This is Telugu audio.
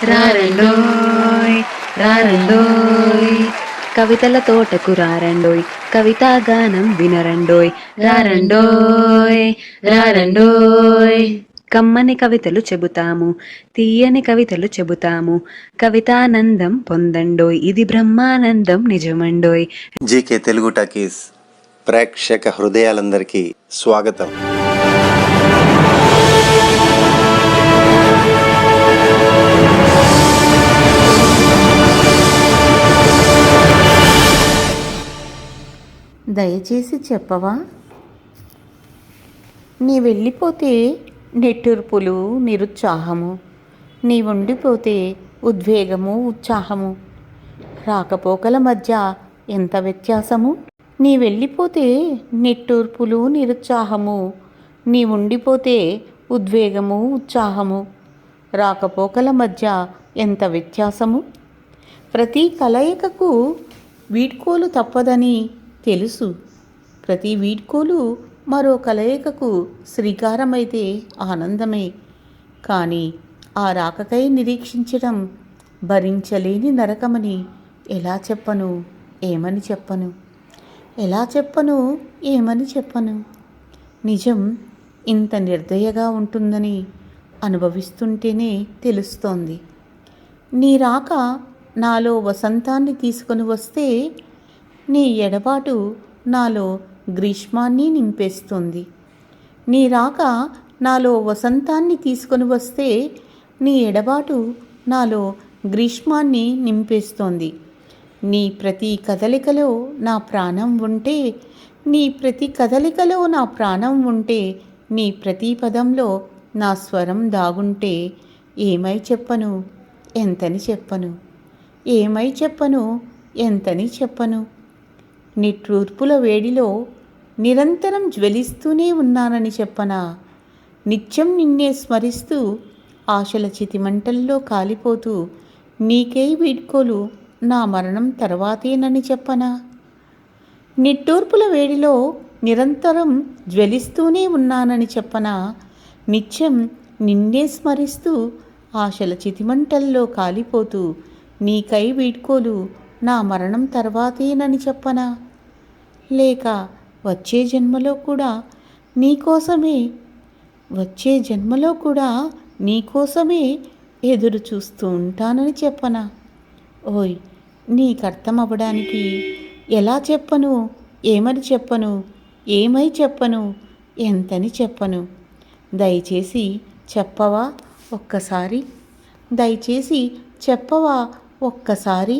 రారండోయ్ రారండోయ్ కవితల తోటకు రారండోయ్, కవితా గానం వినరండోయ్. రారండోయ్ రారండోయ్ కమ్మని కవితలు చెబుతాము, తీయని కవితలు చెబుతాము, కవితానందం పొందండోయ్, ఇది బ్రహ్మానందం నిజమండోయ్. జీకే తెలుగు టాకీస్ ప్రేక్షక హృదయాలందరికీ స్వాగతం. దయచేసి చెప్పవా, నీ వెళ్ళిపోతే నిట్టూర్పులు నిరుత్సాహము, నీ ఉండిపోతే ఉద్వేగము ఉత్సాహము, రాకపోకల మధ్య ఎంత వ్యత్యాసము. నీ వెళ్ళిపోతే నిట్టూర్పులు నిరుత్సాహము, నీ ఉండిపోతే ఉద్వేగము ఉత్సాహము, రాకపోకల మధ్య ఎంత వ్యత్యాసము. ప్రతి కలయికకు వీడ్కోలు తప్పదని తెలుసు. ప్రతి వీడ్కోలు మరో కలయికకు శ్రీకారమైతే ఆనందమే. కానీ ఆ రాకకై నిరీక్షించడం భరించలేని నరకమని ఎలా చెప్పను, ఏమని చెప్పను, ఎలా చెప్పను, ఏమని చెప్పను. నిజం ఇంత నిర్దయగా ఉంటుందని అనుభవిస్తుంటేనే తెలుస్తోంది. నీ రాక నాలో వసంతాన్ని తీసుకొని వస్తే, నీ ఎడబాటు నాలో గ్రీష్మాన్ని నింపేస్తుంది. నీ రాక నాలో వసంతాన్ని తీసుకొని వస్తే, నీ ఎడబాటు నాలో గ్రీష్మాన్ని నింపేస్తోంది. నీ ప్రతి కదలికలో నా ప్రాణం ఉంటే, నీ ప్రతి కదలికలో నా ప్రాణం ఉంటే, నీ ప్రతి పదంలో నా స్వరం దాగుంటే, ఏమై చెప్పను, ఎంతని చెప్పను, ఏమై చెప్పను, ఎంతని చెప్పను. నిట్టూర్పుల వేడిలో నిరంతరం జ్వలిస్తూనే ఉన్నానని చెప్పనా, నిత్యం నిన్నే స్మరిస్తూ ఆశల చితిమంటల్లో కాలిపోతూ నీకై వీడ్కోలు నా మరణం తర్వాతేనని చెప్పనా. నిట్టూర్పుల వేడిలో నిరంతరం జ్వలిస్తూనే ఉన్నానని చెప్పనా, నిత్యం నిన్నే స్మరిస్తూ ఆశల చితిమంటల్లో కాలిపోతూ నీకై వీడ్కోలు నా మరణం తర్వాతేనని చెప్పనా. లేక వచ్చే జన్మలో కూడా నీకోసమే, వచ్చే జన్మలో కూడా నీకోసమే ఎదురు చూస్తూ ఉంటానని చెప్పనా. ఓయ్, నీకర్థం అవ్వడానికి ఎలా చెప్పను, ఏమని చెప్పను, ఏమై చెప్పను, ఎంతని చెప్పను. దయచేసి చెప్పవా ఒక్కసారి, దయచేసి చెప్పవా ఒక్కసారి.